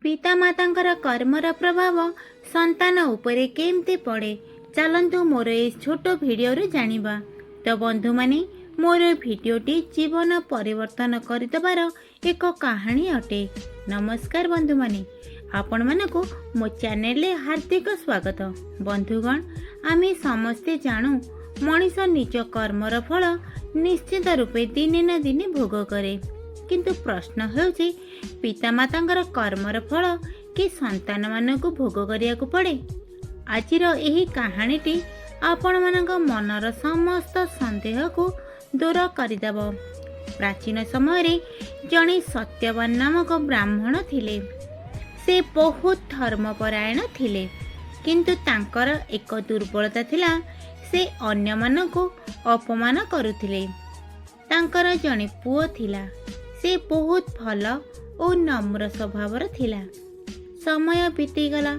ପିତାମାତାଙ୍କର କର୍ମର ପ୍ରଭାବ ସନ୍ତାନ ଉପରେ କେମିତି ପଡ଼େ ଚାଲନ୍ତୁ ମୋର ଏ ଛୋଟ ଭିଡ଼ିଓରୁ ଜାଣିବା। ତ ବନ୍ଧୁମାନେ, ମୋର ଭିଡ଼ିଓଟି ଜୀବନ ପରିବର୍ତ୍ତନ କରିଦେବାର ଏକ କାହାଣୀ ଅଟେ। ନମସ୍କାର ବନ୍ଧୁମାନେ, ଆପଣମାନଙ୍କୁ ମୋ ଚ୍ୟାନେଲରେ ହାର୍ଦ୍ଦିକ ସ୍ୱାଗତ। ବନ୍ଧୁଗଣ, ଆମେ ସମସ୍ତେ ଜାଣୁ ମଣିଷ ନିଜ କର୍ମର ଫଳ ନିଶ୍ଚିତ ରୂପେ ଦିନେ ନା ଦିନେ ଭୋଗ କରେ। କିନ୍ତୁ ପ୍ରଶ୍ନ ହେଉଛି, ପିତାମାତାଙ୍କର କର୍ମର ଫଳ କି ସନ୍ତାନମାନଙ୍କୁ ଭୋଗ କରିବାକୁ ପଡ଼େ? ଆଜିର ଏହି କାହାଣୀଟି ଆପଣମାନଙ୍କ ମନର ସମସ୍ତ ସନ୍ଦେହକୁ ଦୂର କରିଦେବ। ପ୍ରାଚୀନ ସମୟରେ ଜଣେ ସତ୍ୟବାନ ନାମକ ବ୍ରାହ୍ମଣ ଥିଲେ। ସେ ବହୁତ ଧର୍ମପରାୟଣ ଥିଲେ, କିନ୍ତୁ ତାଙ୍କର ଏକ ଦୁର୍ବଳତା ଥିଲା, ସେ ଅନ୍ୟମାନଙ୍କୁ ଅପମାନ କରୁଥିଲେ। ତାଙ୍କର ଜଣେ ପୁଅ ଥିଲା। ସେ ବହୁତ ଭଲ ଓ ନମ୍ର ସ୍ୱଭାବର ଥିଲା। ସମୟ ବିତିଗଲା।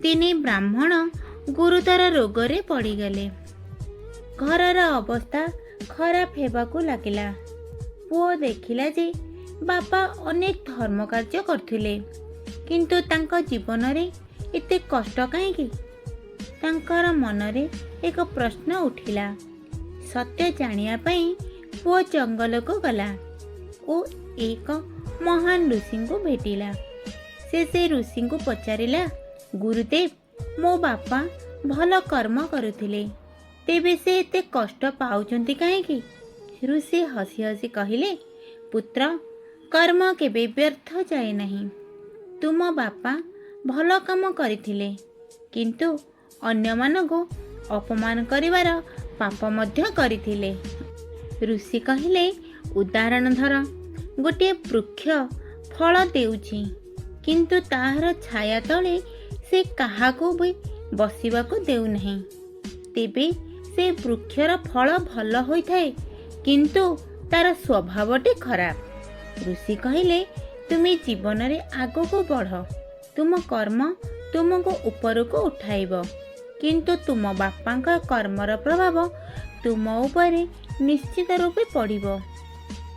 ଦିନେ ବ୍ରାହ୍ମଣ ଗୁରୁତର ରୋଗରେ ପଡ଼ିଗଲେ। ଘରର ଅବସ୍ଥା ଖରାପ ହେବାକୁ ଲାଗିଲା। ପୁଅ ଦେଖିଲା ଯେ ବାପା ଅନେକ ଧର୍ମ କାର୍ଯ୍ୟ କରୁଥିଲେ, କିନ୍ତୁ ତାଙ୍କ ଜୀବନରେ ଏତେ କଷ୍ଟ କାହିଁକି? ତାଙ୍କର ମନରେ ଏକ ପ୍ରଶ୍ନ ଉଠିଲା। ସତ୍ୟ ଜାଣିବା ପାଇଁ ପୁଅ ଜଙ୍ଗଲକୁ ଗଲା ଓ ଏକ ମହାନ ଋଷିଙ୍କୁ ଭେଟିଲା। ସେ ଋଷିଙ୍କୁ ପଚାରିଲା, ଗୁରୁଦେବ, ମୋ ବାପା ଭଲ କର୍ମ କରୁଥିଲେ, ତେବେ ସେ ଏତେ କଷ୍ଟ ପାଉଛନ୍ତି କାହିଁକି? ଋଷି ହସି ହସି କହିଲେ, ପୁତ୍ର, କର୍ମ କେବେ ବ୍ୟର୍ଥ ଯାଏ ନାହିଁ। ତୁମ ବାପା ଭଲ କାମ କରିଥିଲେ, କିନ୍ତୁ ଅନ୍ୟମାନଙ୍କୁ ଅପମାନ କରିବାର ପାପ ମଧ୍ୟ କରିଥିଲେ। ଋଷି କହିଲେ, ଉଦାହରଣ ଧର, ଗୋଟିଏ ବୃକ୍ଷ ଫଳ ଦେଉଛି, କିନ୍ତୁ ତାହାର ଛାୟା ତଳେ ସେ କାହାକୁ ବି ବସିବାକୁ ଦେଉନାହିଁ। ତେବେ ସେ ବୃକ୍ଷର ଫଳ ଭଲ ହୋଇଥାଏ, କିନ୍ତୁ ତାର ସ୍ୱଭାବଟି ଖରାପ। ଋଷି କହିଲେ, ତୁମେ ଜୀବନରେ ଆଗକୁ ବଢ଼। ତୁମ କର୍ମ ତୁମକୁ ଉପରକୁ ଉଠାଇବ, କିନ୍ତୁ ତୁମ ବାପାଙ୍କ କର୍ମର ପ୍ରଭାବ ତୁମ ଉପରେ ନିଶ୍ଚିତ ରୂପେ ପଡ଼ିବ।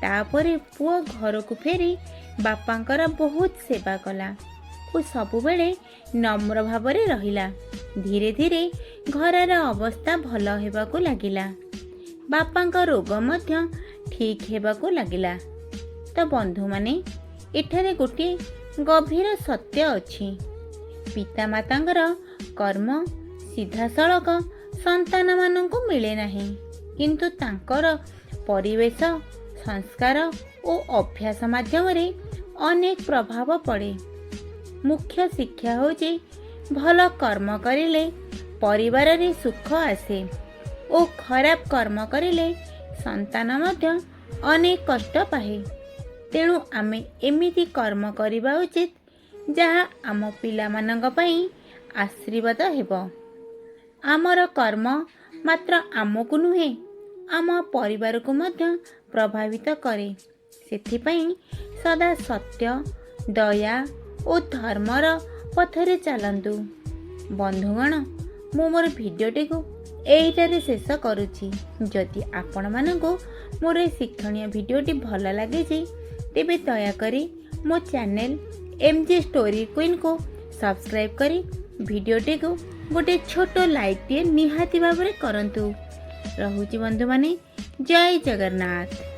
ତାପରେ ପୁଅ ଘରକୁ ଫେରି ବାପାଙ୍କର ବହୁତ ସେବା କଲା ଓ ସବୁବେଳେ ନମ୍ର ଭାବରେ ରହିଲା। ଧୀରେ ଧୀରେ ଘରର ଅବସ୍ଥା ଭଲ ହେବାକୁ ଲାଗିଲା। ବାପାଙ୍କ ରୋଗ ମଧ୍ୟ ଠିକ୍ ହେବାକୁ ଲାଗିଲା। ତ ବନ୍ଧୁମାନେ, ଏଠାରେ ଗୋଟିଏ ଗଭୀର ସତ୍ୟ ଅଛି। ପିତାମାତାଙ୍କର କର୍ମ ସିଧାସଳଖ ସନ୍ତାନମାନଙ୍କୁ ମିଳେ ନାହିଁ, କିନ୍ତୁ ତାଙ୍କର ପରିବେଶ, ସଂସ୍କାର ଓ ଅଭ୍ୟାସ ମାଧ୍ୟମରେ ଅନେକ ପ୍ରଭାବ ପଡ଼େ। ମୁଖ୍ୟ ଶିକ୍ଷା ହେଉଛି, ଭଲ କର୍ମ କରିଲେ ପରିବାରରେ ସୁଖ ଆସେ ଓ ଖରାପ କର୍ମ କରିଲେ ସନ୍ତାନ ମଧ୍ୟ ଅନେକ କଷ୍ଟ ପାଏ। ତେଣୁ ଆମେ ଏମିତି କର୍ମ କରିବା ଉଚିତ, ଯାହା ଆମ ପିଲାମାନଙ୍କ ପାଇଁ ଆଶୀର୍ବାଦ ହେବ। ଆମର କର୍ମ ମାତ୍ର ଆମକୁ ନୁହେଁ, ଆମ ପରିବାରକୁ ମଧ୍ୟ ପ୍ରଭାବିତ କରେ। ସେଥିପାଇଁ ସଦା ସତ୍ୟ, ଦୟା ଓ ଧର୍ମର ପଥରେ ଚାଲନ୍ତୁ। ବନ୍ଧୁଗଣ, ମୁଁ ମୋର ଭିଡ଼ିଓଟିକୁ ଏଇଠାରେ ଶେଷ କରୁଛି। ଯଦି ଆପଣମାନଙ୍କୁ ମୋର ଏ ଶିକ୍ଷଣୀୟ ଭିଡ଼ିଓଟି ଭଲ ଲାଗିଛି, ତେବେ ଦୟାକରି ମୋ ଚ୍ୟାନେଲ MG ଷ୍ଟୋରି କୁଇନ୍କୁ ସବସ୍କ୍ରାଇବ୍ କରି ଭିଡ଼ିଓଟିକୁ ଗୋଟେ ଛୋଟ ଲାଇକ୍ଟିଏ ନିହାତି ଭାବରେ କରନ୍ତୁ। ରହୁଛି ବନ୍ଧୁମାନେ, ଜୟ ଜଗନ୍ନାଥ।